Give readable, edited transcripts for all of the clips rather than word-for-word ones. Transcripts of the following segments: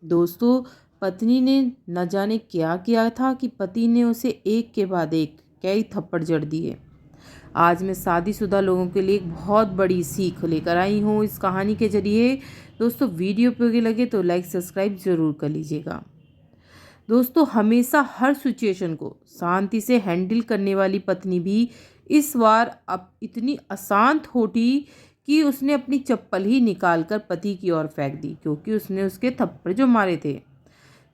दोस्तों, पत्नी ने न जाने क्या किया था कि पति ने उसे एक के बाद एक कई थप्पड़ जड़ दिए। आज मैं शादीशुदा लोगों के लिए एक बहुत बड़ी सीख लेकर आई हूँ इस कहानी के जरिए। दोस्तों, वीडियो उपयोगी लगे तो लाइक सब्सक्राइब ज़रूर कर लीजिएगा। दोस्तों, हमेशा हर सिचुएशन को शांति से हैंडल करने वाली पत्नी भी इस बार अब इतनी अशांत होती कि उसने अपनी चप्पल ही निकालकर पति की ओर फेंक दी, क्योंकि उसने उसके थप्पड़ जो मारे थे।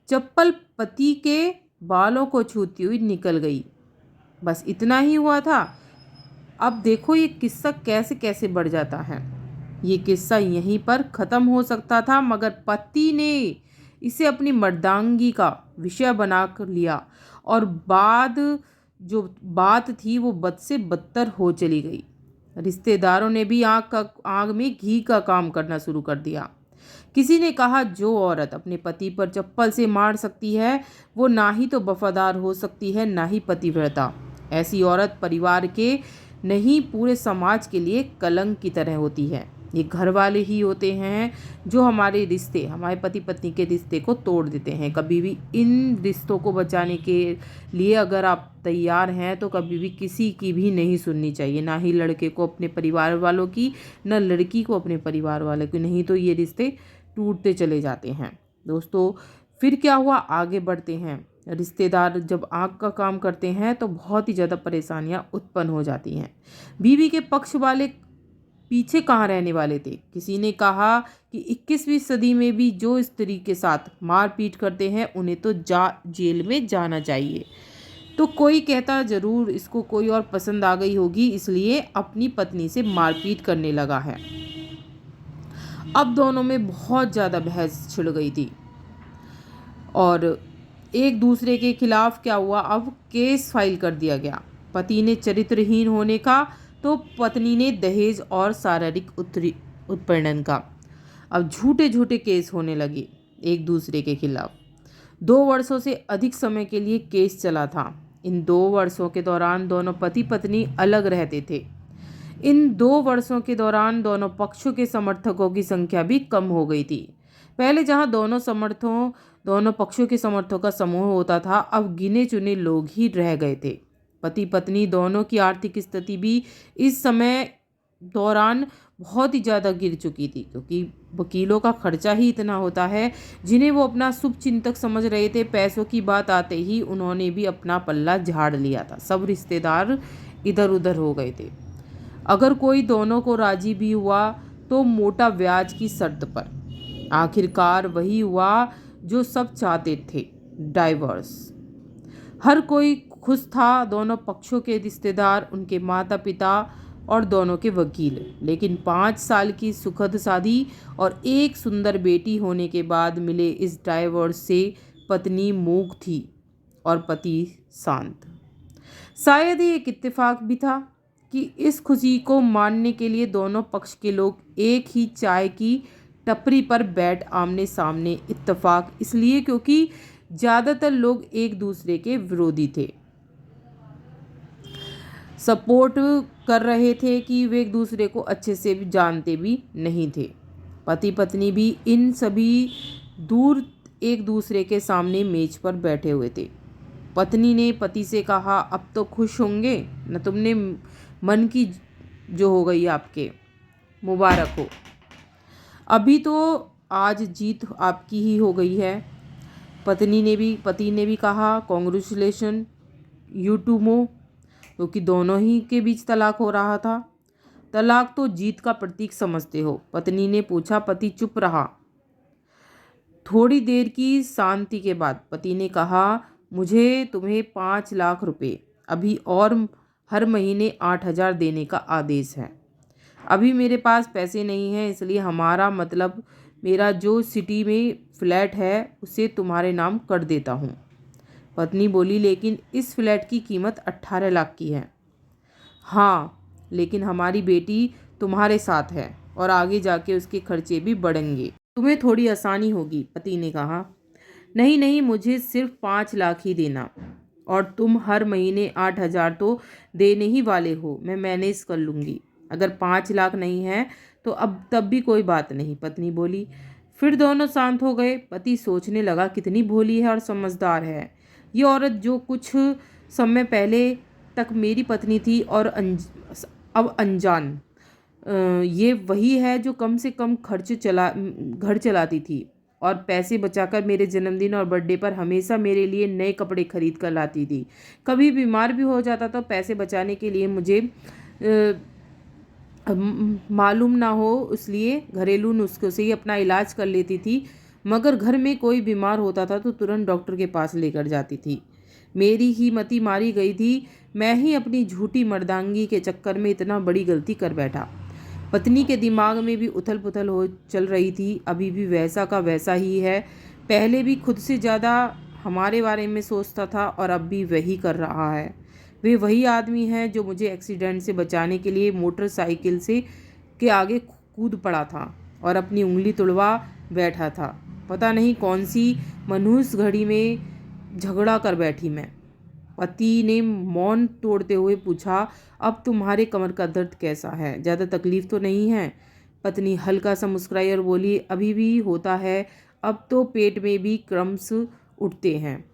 चप्पल पति के बालों को छूती हुई निकल गई। बस इतना ही हुआ था। अब देखो ये किस्सा कैसे कैसे बढ़ जाता है। ये किस्सा यहीं पर ख़त्म हो सकता था, मगर पति ने इसे अपनी मर्दांगी का विषय बना कर लिया और जो बात थी वो बद से बदतर हो चली गई। रिश्तेदारों ने भी आग में घी का काम करना शुरू कर दिया। किसी ने कहा, जो औरत अपने पति पर चप्पल से मार सकती है वो ना ही तो वफादार हो सकती है, ना ही पतिव्रता। ऐसी औरत परिवार के नहीं पूरे समाज के लिए कलंक की तरह होती है। ये घर वाले ही होते हैं जो हमारे पति पत्नी के रिश्ते को तोड़ देते हैं। कभी भी इन रिश्तों को बचाने के लिए अगर आप तैयार हैं तो कभी भी किसी की भी नहीं सुननी चाहिए, ना ही लड़के को अपने परिवार वालों की, ना लड़की को अपने परिवार वालों की, नहीं तो ये रिश्ते टूटते चले जाते हैं। दोस्तों, फिर क्या हुआ, आगे बढ़ते हैं। रिश्तेदार जब आग का काम करते हैं तो बहुत ही ज़्यादा परेशानियां उत्पन्न हो जाती हैं। बीवी के पक्ष वाले पीछे कहाँ रहने वाले थे। किसी ने कहा कि 21वीं सदी में भी जो स्त्री के साथ मारपीट करते हैं उन्हें तो जेल में जाना चाहिए। तो कोई कहता, जरूर इसको कोई और पसंद आ गई होगी इसलिए अपनी पत्नी से मारपीट करने लगा है। अब दोनों में बहुत ज़्यादा बहस छिड़ गई थी और एक दूसरे के खिलाफ क्या हुआ, अब केस फाइल कर दिया गया। पति ने चरित्रहीन होने का तो पत्नी ने दहेज और शारीरिक उत्पीड़न का। अब झूठे झूठे केस होने लगे एक दूसरे के खिलाफ। 2 वर्षों से अधिक समय के लिए केस चला था। इन 2 वर्षों के दौरान दोनों पति पत्नी अलग रहते थे। इन 2 वर्षों के दौरान दोनों पक्षों के समर्थकों की संख्या भी कम हो गई थी। पहले जहां दोनों पक्षों के समर्थकों का समूह होता था, अब गिने चुने लोग ही रह गए थे। पति पत्नी दोनों की आर्थिक स्थिति भी इस समय दौरान बहुत ही ज़्यादा गिर चुकी थी, क्योंकि वकीलों का खर्चा ही इतना होता है जिन्हें वो अपना शुभ चिंतक समझ रहे थे। पैसों की बात आते ही उन्होंने भी अपना पल्ला झाड़ लिया था। सब रिश्तेदार इधर उधर हो गए थे। अगर कोई दोनों को राजी भी हुआ तो मोटा ब्याज की शर्त पर। आखिरकार वही हुआ जो सब चाहते थे, डाइवोर्स। हर कोई खुश था, दोनों पक्षों के रिश्तेदार, उनके माता पिता और दोनों के वकील। लेकिन 5 साल की सुखद शादी और एक सुंदर बेटी होने के बाद मिले इस डाइवोर्स से पत्नी मूक थी और पति शांत। शायद ही एक इत्तेफाक भी था कि इस खुशी को मानने के लिए दोनों पक्ष के लोग एक ही चाय की टपरी पर बैठ आमने सामने। इत्तेफाक इसलिए क्योंकि ज़्यादातर लोग एक दूसरे के विरोधी थे, सपोर्ट कर रहे थे कि वे एक दूसरे को अच्छे से भी जानते भी नहीं थे। पति पत्नी भी इन सभी दूर एक दूसरे के सामने मेज पर बैठे हुए थे। पत्नी ने पति से कहा, अब तो खुश होंगे न, तुमने मन की जो हो गई आपके, मुबारक हो। अभी तो आज जीत आपकी ही हो गई है। पति ने भी कहा, कॉन्ग्रेचुलेशन यू टू मो, क्योंकि दोनों ही के बीच तलाक हो रहा था। तलाक तो जीत का प्रतीक समझते हो? पत्नी ने पूछा। पति चुप रहा। थोड़ी देर की शांति के बाद पति ने कहा, मुझे तुम्हें 5 लाख रुपए अभी और हर महीने 8,000 देने का आदेश है। अभी मेरे पास पैसे नहीं हैं, इसलिए मेरा जो सिटी में फ्लैट है उसे तुम्हारे नाम कर देता हूँ। पत्नी बोली, लेकिन इस फ्लैट की कीमत 18 लाख की है। हाँ, लेकिन हमारी बेटी तुम्हारे साथ है और आगे जाके उसके खर्चे भी बढ़ेंगे, तुम्हें थोड़ी आसानी होगी। पति ने कहा, नहीं नहीं, मुझे सिर्फ 5 लाख ही देना, और तुम हर महीने 8,000 तो देने ही वाले हो, मैं मैनेज कर लूँगी। अगर 5 लाख नहीं है तो अब तब भी कोई बात नहीं, पत्नी बोली। फिर दोनों शांत हो गए। पति सोचने लगा, कितनी भोली है और समझदार है ये औरत, जो कुछ समय पहले तक मेरी पत्नी थी और अब अनजान। ये वही है जो कम से कम घर चलाती थी और पैसे बचाकर मेरे जन्मदिन और बर्थडे पर हमेशा मेरे लिए नए कपड़े खरीद कर लाती थी। कभी बीमार भी हो जाता तो पैसे बचाने के लिए मुझे मालूम ना हो, इसलिए घरेलू नुस्खों से ही अपना इलाज कर लेती थी। मगर घर में कोई बीमार होता था तो तुरंत डॉक्टर के पास लेकर जाती थी। मेरी ही मति मारी गई थी। मैं ही अपनी झूठी मर्दांगी के चक्कर में इतना बड़ी गलती कर बैठा। पत्नी के दिमाग में भी उथल पुथल हो चल रही थी। अभी भी वैसा का वैसा ही है। पहले भी खुद से ज़्यादा हमारे बारे में सोचता था और अब भी वही कर रहा है। वे वही आदमी है जो मुझे एक्सीडेंट से बचाने के लिए मोटरसाइकिल से के आगे कूद पड़ा था और अपनी उंगली तुड़वा बैठा था। पता नहीं कौन सी मनहूस घड़ी में झगड़ा कर बैठी मैं। पति ने मौन तोड़ते हुए पूछा, अब तुम्हारे कमर का दर्द कैसा है? ज़्यादा तकलीफ तो नहीं है? पत्नी हल्का सा मुस्कुराई और बोली, अभी भी होता है, अब तो पेट में भी क्रम्स उठते हैं।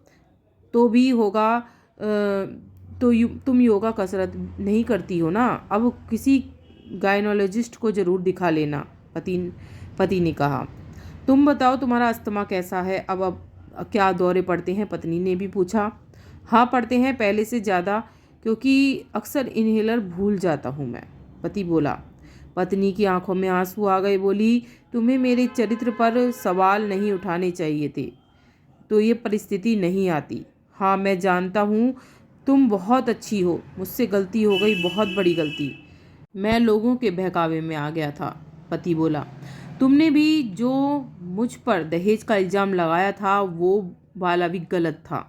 तो भी होगा। तुम योगा कसरत नहीं करती हो ना? अब किसी गायनोलॉजिस्ट को ज़रूर दिखा लेना, पति ने कहा। तुम बताओ, तुम्हारा अस्थमा कैसा है? अब क्या दौरे पड़ते हैं? पत्नी ने भी पूछा। हाँ, पड़ते हैं, पहले से ज़्यादा, क्योंकि अक्सर इन्हेलर भूल जाता हूँ मैं, पति बोला। पत्नी की आंखों में आंसू आ गए। बोली, तुम्हें मेरे चरित्र पर सवाल नहीं उठाने चाहिए थे तो ये परिस्थिति नहीं आती। हाँ, मैं जानता हूँ तुम बहुत अच्छी हो। मुझसे गलती हो गई, बहुत बड़ी गलती। मैं लोगों के बहकावे में आ गया था, पति बोला। तुमने भी जो मुझ पर दहेज का इल्ज़ाम लगाया था वो वाला भी गलत था।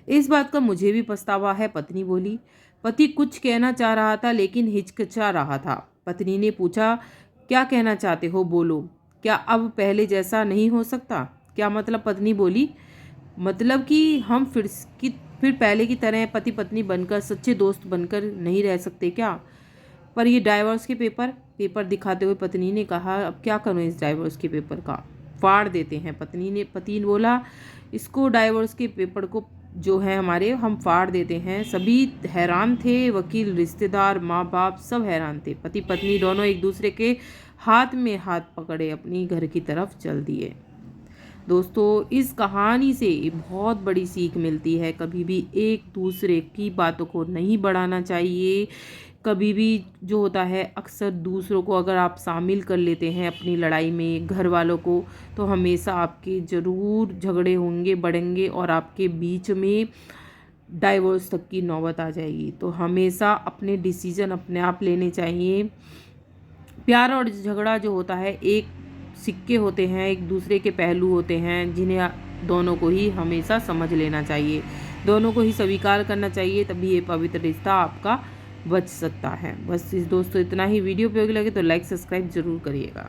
इस बात का मुझे भी पछतावा है, पत्नी बोली। पति कुछ कहना चाह रहा था लेकिन हिचकिचा रहा था। पत्नी ने पूछा, क्या कहना चाहते हो? बोलो। क्या अब पहले जैसा नहीं हो सकता? क्या मतलब? पत्नी बोली, मतलब कि हम फिर पहले की तरह पति पत्नी बनकर, सच्चे दोस्त बनकर नहीं रह सकते क्या? पर ये डाइवोर्स के पेपर दिखाते हुए पत्नी ने कहा, अब क्या करूं इस डाइवोर्स के पेपर का? फाड़ देते हैं, पति ने बोला। इसको डाइवोर्स के पेपर को जो है हमारे, हम फाड़ देते हैं। सभी हैरान थे, वकील, रिश्तेदार, माँ बाप सब हैरान थे। पति पत्नी दोनों एक दूसरे के हाथ में हाथ पकड़े अपनी घर की तरफ चल दिए। दोस्तों, इस कहानी से बहुत बड़ी सीख मिलती है। कभी भी एक दूसरे की बातों को नहीं बढ़ाना चाहिए। कभी भी जो होता है, अक्सर दूसरों को अगर आप शामिल कर लेते हैं अपनी लड़ाई में, घर वालों को, तो हमेशा आपके ज़रूर झगड़े होंगे, बढ़ेंगे और आपके बीच में डाइवोर्स तक की नौबत आ जाएगी। तो हमेशा अपने डिसीजन अपने आप लेने चाहिए। प्यार और झगड़ा जो होता है एक सिक्के होते हैं, एक दूसरे के पहलू होते हैं, जिन्हें दोनों को ही हमेशा समझ लेना चाहिए, दोनों को ही स्वीकार करना चाहिए, तभी ये पवित्र रिश्ता आपका बच सकता है। बस इस दोस्तों इतना ही। वीडियो उपयोगी लगे तो लाइक सब्सक्राइब जरूर करिएगा।